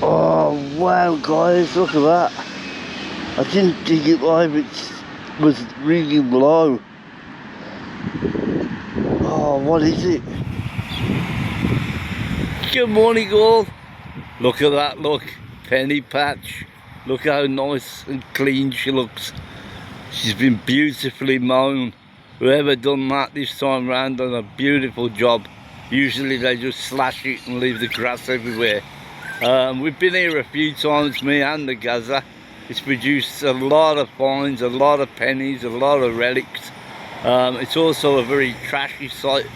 Oh wow guys, look at that. I didn't dig it live, it was really low. Oh, what is it? Good morning all. Look at that, look. Penny patch. Look how nice and clean she looks. She's been beautifully mown. Whoever done that this time round done a beautiful job. Usually they just slash it and leave the grass everywhere. We've been here a few times, me and the gazza. It's produced a lot of finds, a lot of pennies, a lot of relics. It's also a very trashy site,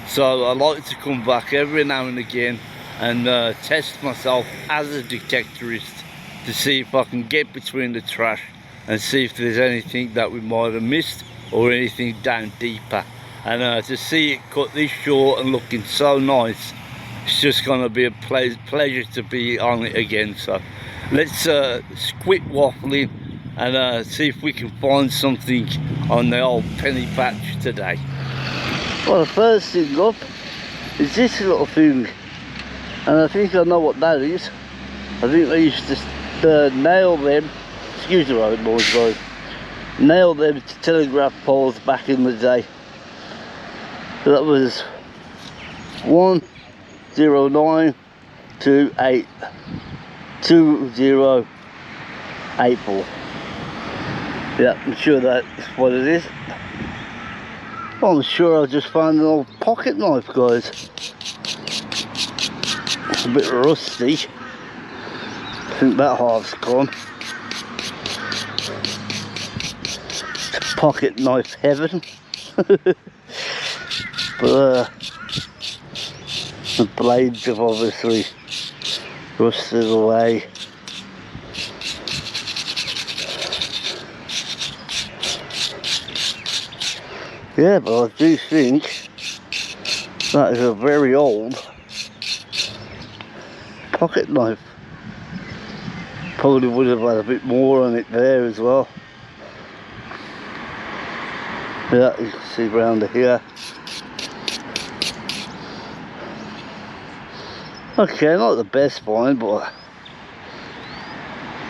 so I like to come back every now and again and test myself as a detectorist to see if I can get between the trash and see if there's anything that we might have missed or anything down deeper. And to see it cut this short and looking so nice, it's just going to be a pleasure to be on it again. So let's quit waffling and see if we can find something on the old penny patch today. Well, the first thing up is this little thing, and I think I know what that is. I think they used to nail them, excuse the road noise guys, nail them to telegraph poles back in the day. So that was 109282084. Yeah, I'm sure that's what it is. I'm sure I just found an old pocket knife, guys. It's a bit rusty. I think that half's gone. It's pocket knife heaven. But the blades have obviously rusted away. Yeah, but I do think that is a very old pocket knife. Probably would have had a bit more on it there as well. Yeah, you can see round here. Okay, not the best find, but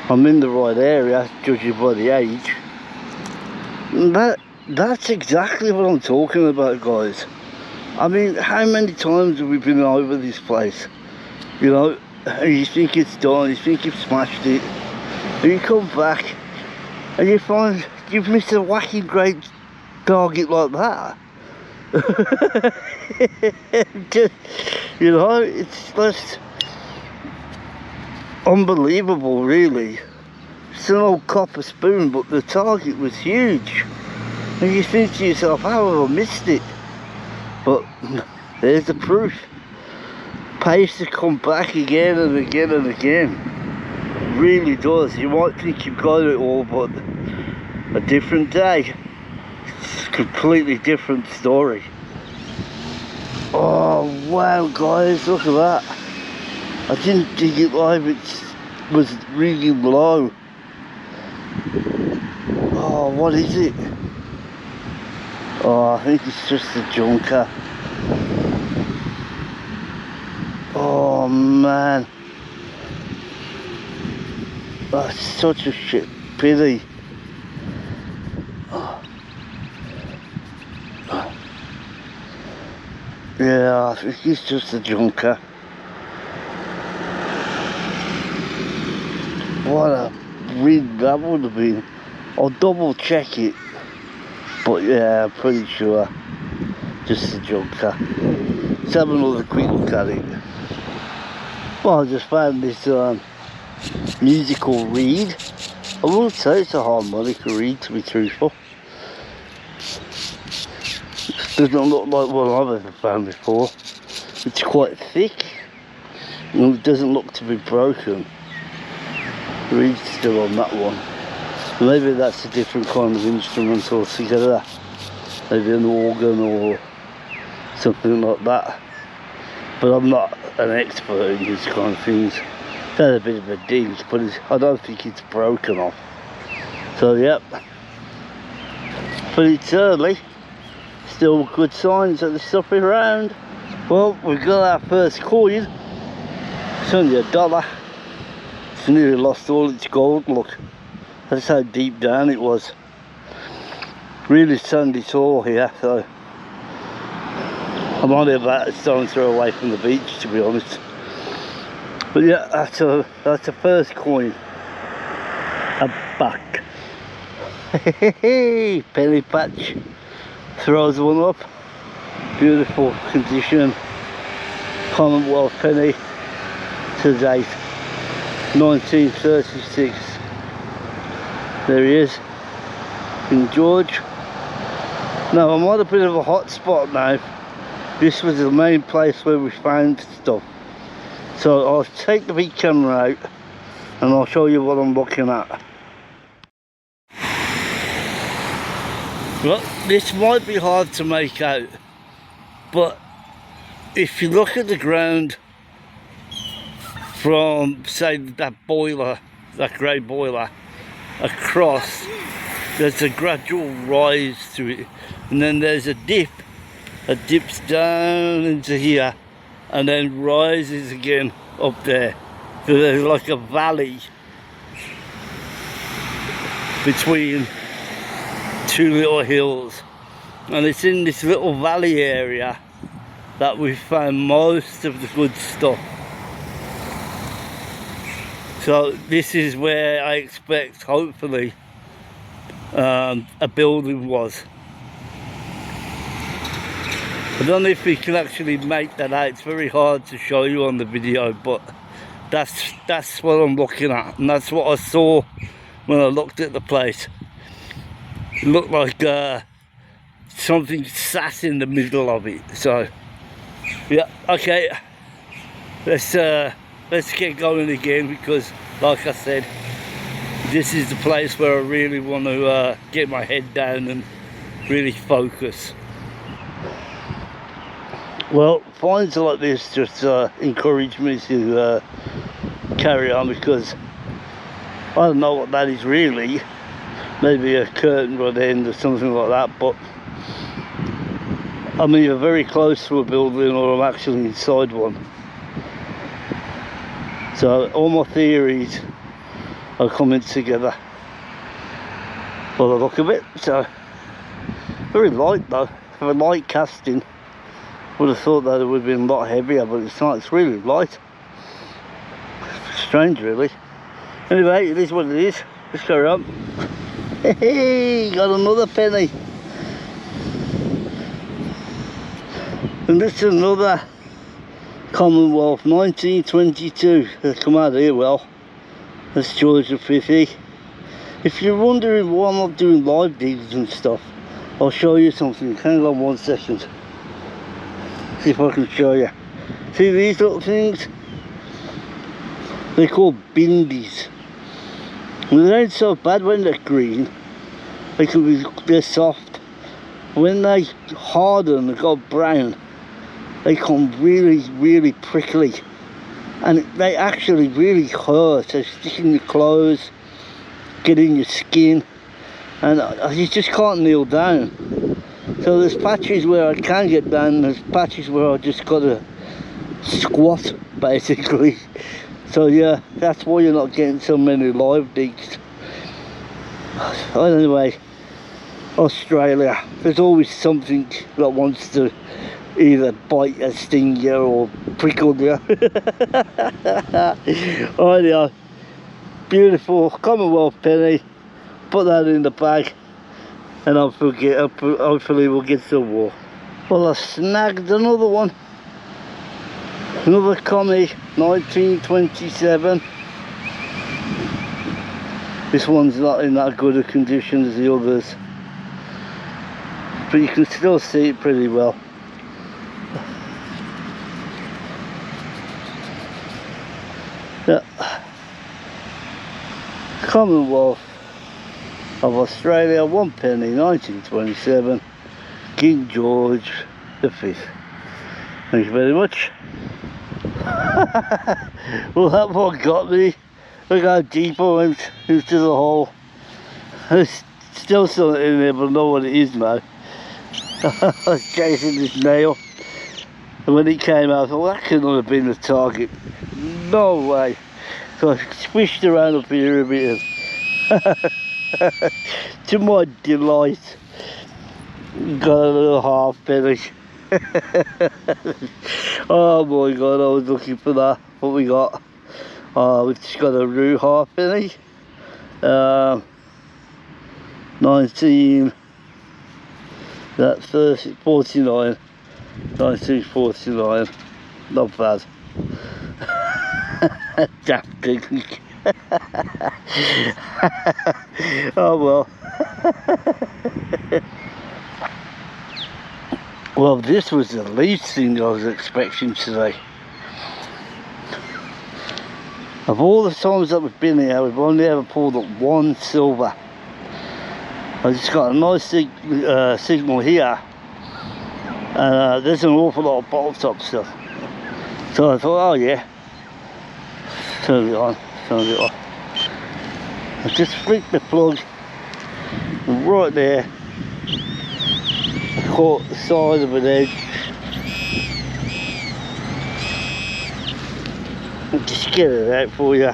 I'm in the right area, judging by the age. And that's exactly what I'm talking about, guys. I mean, how many times have we been over this place? You know, and you think it's done, you think you've smashed it, and you come back and you find you've missed a whacking great target like that. Just, you know, it's just unbelievable, really. It's an old copper spoon, but the target was huge. And you think to yourself, how have I missed it? But there's the proof. Pays to come back again and again and again. It really does. You might think you've got it all, but a different day. It's a completely different story. Oh wow guys, look at that. I didn't dig it live, it was really low. Oh, what is it? Oh, I think it's just a junker. Oh man, that's such a shit pity. Yeah, I think it's just a junker. What a rig that would have been. I'll double check it, but yeah, I'm pretty sure just a junker. Let's have another quick look at it. Well, I just found this musical reed. I wouldn't say it's a harmonica reed, to be truthful. It doesn't look like one I've ever found before. It's quite thick and it doesn't look to be broken. The reed's still on that one. Maybe that's a different kind of instrument altogether. Maybe an organ or something like that. But I'm not an expert in these kind of things. It's had a bit of a ding, but I don't think it's broken off. So yep. But it's early. Still good signs that there's stuff around. Well, we've got our first coin. It's only $1. It's nearly lost all its gold, look. That's how deep down it was. Really sandy soil here, so I'm only about a stone's throw away from the beach, to be honest. But yeah, that's a first coin. A back. Penny patch. Throws one up. Beautiful condition. Commonwealth penny to date. 1936. There he is. King George. Now I'm on a bit of a hot spot now. This was the main place where we found stuff. So I'll take the big camera out and I'll show you what I'm looking at. Well, this might be hard to make out, but if you look at the ground from, say, that boiler, that grey boiler, across, there's a gradual rise to it, and then there's a dip. It dips down into here and then rises again up there. So there's like a valley between two little hills, and it's in this little valley area that we found most of the good stuff. So this is where I expect, hopefully, a building was. I don't know if we can actually make that out. It's very hard to show you on the video, but that's what I'm looking at, and that's what I saw when I looked at the place. It looked like something sat in the middle of it. So yeah, okay, let's get going again, because like I said, this is the place where I really want to get my head down and really focus. Well, finds like this just encourage me to carry on, because I don't know what that is really. Maybe a curtain or the end or something like that, but I'm either very close to a building or I'm actually inside one. So all my theories are coming together by the look of it. So very light though, for a light casting. Would have thought that it would have been a lot heavier, but it's not. It's really light. Strange, really. Anyway, it is what it is. Let's carry on. Hey, got another penny. And this is another Commonwealth, 1922. They come out here well. That's George V. If you're wondering why I'm not doing live digs and stuff, I'll show you something. Hang on 1 second. See if I can show you. See these little things? They're called pennies. And they ain't so bad when they're green. They're soft. When they harden and go brown, they come really, really prickly. And they actually really hurt. They stick in your clothes, get in your skin, and you just can't kneel down. So there's patches where I can get down, and there's patches where I just gotta squat, basically. So yeah, that's why you're not getting so many live digs. Anyway, Australia, there's always something that wants to either bite or sting you or prickle you. Oh yeah, beautiful Commonwealth penny. Put that in the bag, and hopefully we'll get some more. Well, I snagged another one. Another commie, 1927. This one's not in that good a condition as the others, but you can still see it pretty well. Yeah. Commonwealth of Australia, 1 penny, 1927, King George V. Thank you very much. Well, that one got me. Look how deep I went into the hole. There's still something in there, but I know what it is now. I was chasing this nail, and when it came out I thought, that couldn't have been the target. No way. So I swished around up here a bit and to my delight got a little half penny. Oh my god, I was looking for that. What we got? We've just got a roux half penny. 19 that 30 49 1949, not bad. Daft picnic. Oh well. Well, this was the least thing I was expecting today. Of all the times that we've been here, we've only ever pulled up one silver. I just got a nice signal here, and there's an awful lot of bottle top stuff. So I thought, oh yeah, turn it on, turn it off. I just flicked the plug, and right there, I caught the side of an edge. I'll just get it out for you.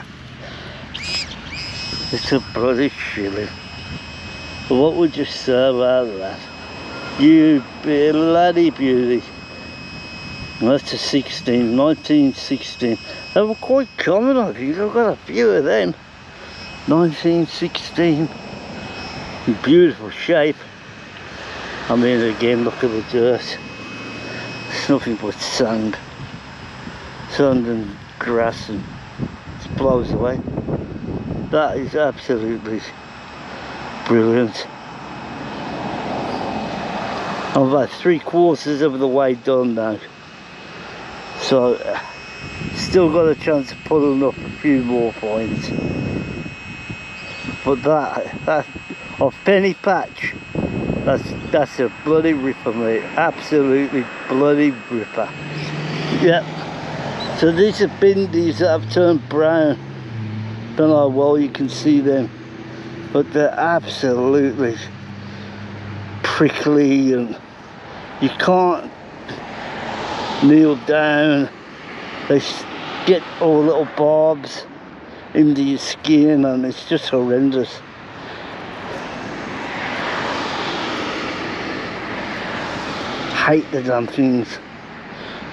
It's a bloody shilling. But what would you say about that? You bloody beauty. And that's a 16, 1916. They were quite common, I think. I've got a few of them. 1916. In beautiful shape. I mean, again, look at the dirt. It's nothing but sand. Sand and grass, and it blows away. That is absolutely brilliant. I'm about 3/4 of the way done now, so still got a chance of pulling up a few more points. But that off Penny Patch, that's a bloody ripper, mate. Absolutely bloody ripper. Yep. So these are pennies that have turned brown. Don't know how well you can see them, but they're absolutely prickly, and you can't kneel down. They get all little barbs into your skin, and it's just horrendous. Hate the damn things,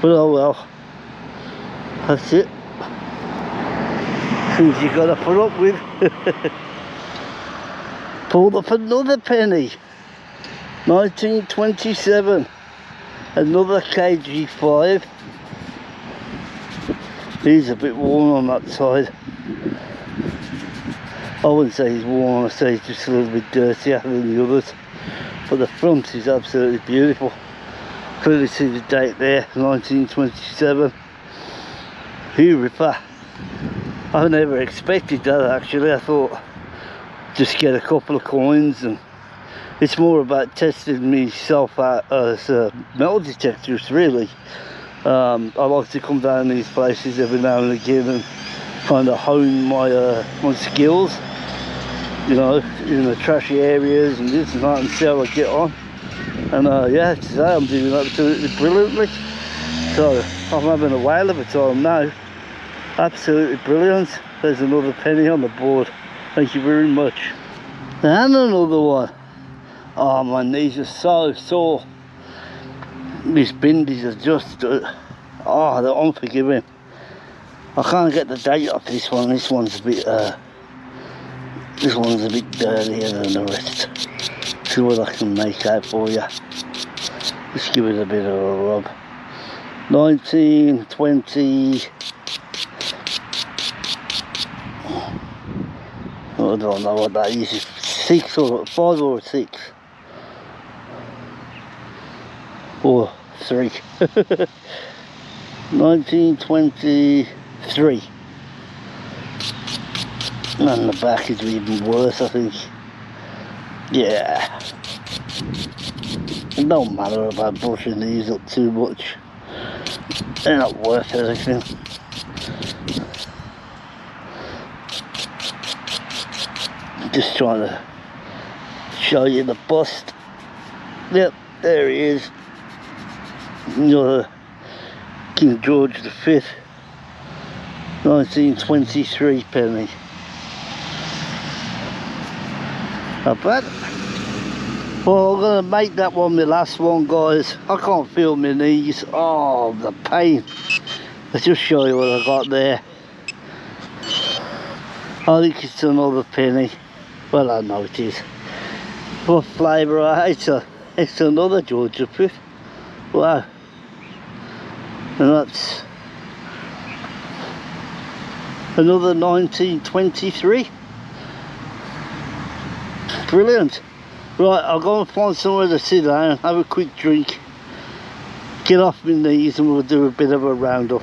but oh well, that's it. Things you gotta put up with. Pulled up another penny. 1927. Another KG5. He's a bit worn on that side. I wouldn't say he's worn, I'd say he's just a little bit dirtier than the others. But the front is absolutely beautiful. Clearly see the date there, 1927. Hugh Ripper. I never expected that actually. I thought just get a couple of coins, and it's more about testing myself out as a metal detectorist really. I like to come down these places every now and again and kind of hone my my skills, you know, in the trashy areas and this and that, and see how I get on. And yeah, today I'm doing absolutely brilliantly. So I'm having a whale of a time now. Absolutely brilliant. There's another penny on the board. Thank you very much. And another one. Oh, my knees are so sore. These bindies are just oh, they're unforgiving. I can't get the date off this one. This one's a bit dirtier than the rest. See what I can make out for you. Just give it a bit of a rub. 1920. I don't know what that is. 6 or 5 or 6 or 3. 1923. And the back is even worse, I think. Yeah. It don't matter about brushing these up too much. They're not worth anything. Just trying to show you the bust. Yep, there he is. Another King George V. 1923 penny. Not bad. Well, I'm going to make that one my last one, guys. I can't feel my knees. Oh, the pain. Let's just show you what I got there. I think it's another penny. Well, I know it is. What flavour? It's another Georgia Piff. Wow. And that's another 1923. Brilliant. Right, I'll go and find somewhere to sit down, have a quick drink, get off my knees, and we'll do a bit of a roundup.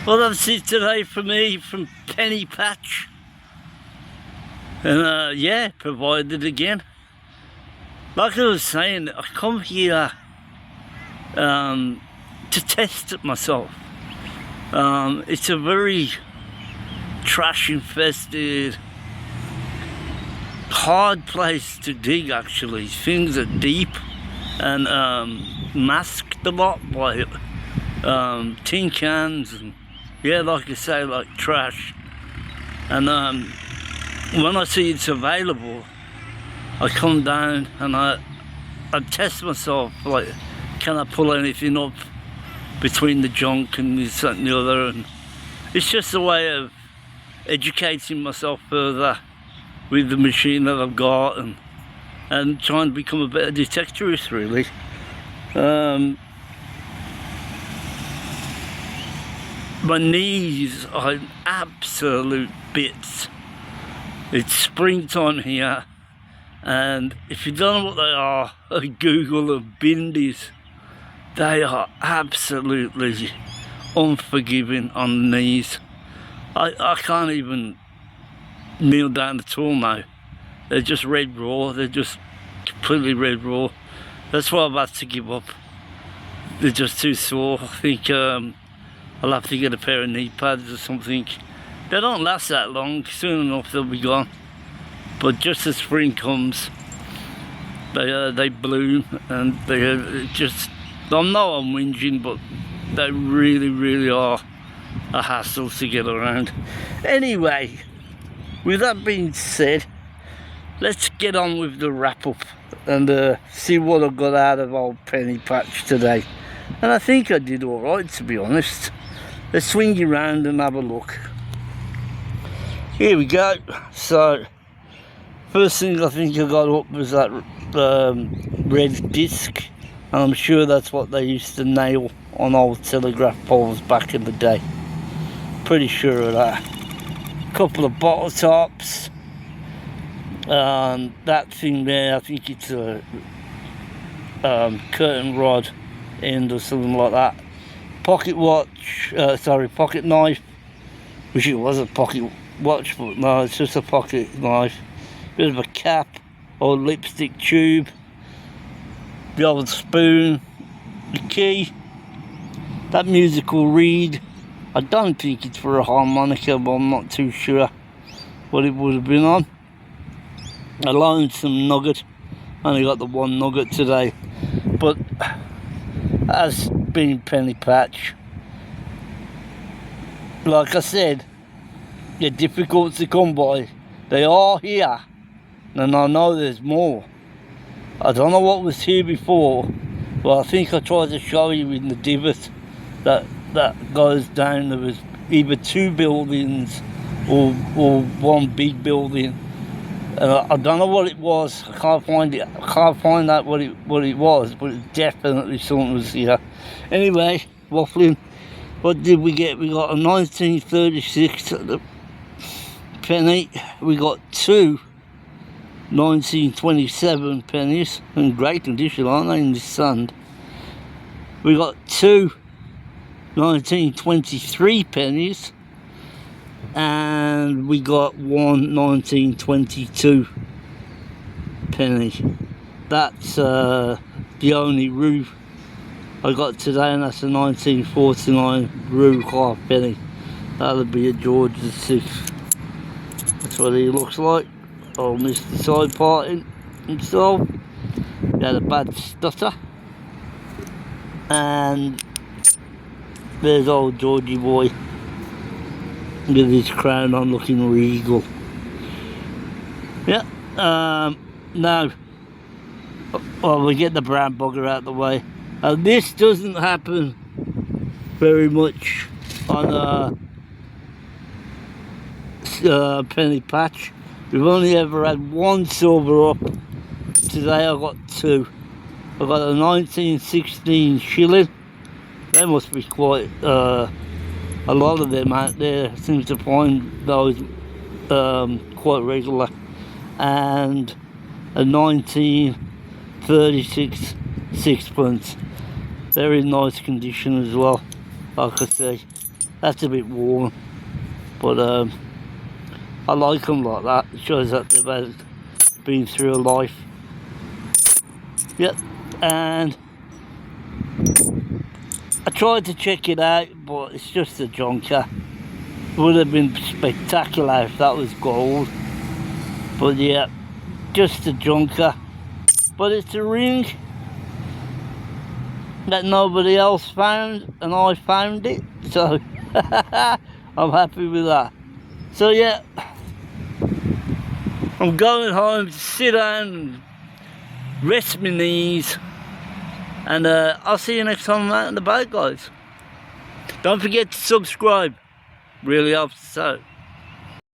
Well, that's it today for me from Penny Patch. And yeah, provided again. Like I was saying, I come here to test it myself. It's a very trash infested, hard place to dig actually. Things are deep and masked a lot by tin cans and yeah, like I say, like trash. And when I see it's available, I come down and I test myself, like, can I pull anything up between the junk and this and the other. And it's just a way of educating myself further with the machine that I've got and trying to become a better detectorist, really. My knees are in absolute bits. It's springtime here, and if you don't know what they are, Google them, pennies. They are absolutely unforgiving on the knees. I can't even kneel down at all now. They're just red raw. They're just completely red raw. That's why I've had to give up. They're just too sore. I think I'll have to get a pair of knee pads or something. They don't last that long. Soon enough they'll be gone. But just as spring comes, they bloom, and they just, I know I'm whinging, but they really, really are a hassle to get around. Anyway, with that being said, let's get on with the wrap up and see what I got out of old Penny Patch today. And I think I did alright, to be honest. Let's swing you around and have a look. Here we go. So, first thing I think I got up was that red disc. And I'm sure that's what they used to nail on old telegraph poles back in the day. Pretty sure of that. Couple of bottle tops. That thing there, I think it's a curtain rod end or something like that. Pocket watch, pocket knife. Wish it was a pocket watch, but no, it's just a pocket knife. Bit of a cap, old lipstick tube, the old spoon, the key, that musical reed. I don't think it's for a harmonica, but I'm not too sure what it would have been on. A lonesome nugget. Only got the one nugget today, but as being Penny Patch, like I said, they're difficult to come by. They are here, and I know there's more. I don't know what was here before, but I think I tried to show you in the divot that goes down. There was either two buildings or one big building. I don't know what it was. I can't find it. I can't find out what it was, but it definitely something was here. Anyway, waffling. What did we get? We got a 1936 at the penny. We got two 1927 pennies in great condition, aren't they, in the sand? We got two 1923 pennies. And we got one 1922 penny. That's the only roux I got today, and that's a 1949 roux half penny. That'll be a George VI. That's what he looks like. Oh, missed the side parting himself. He had a bad stutter. And There's old Georgie boy with his crown on, looking regal. Yeah. Now, well, we get the brown bugger out of the way. This doesn't happen very much on penny patch. We've only ever had one silver up. Today I got two. I got a 1916 shilling. There must be quite a lot of them out there. Seem to find those quite regular. And a 1936 sixpence. Very nice condition as well. Like I say, that's a bit worn, but I like them like that. It shows that they've been through a life. Yep. And I tried to check it out, but it's just a junker. Would have been spectacular if that was gold, but yeah, just a junker. But it's a ring that nobody else found, and I found it, so I'm happy with that. So yeah, I'm going home to sit down and rest my knees, and I'll see you next time I'm out and about, guys. Don't forget to subscribe, really helps us out.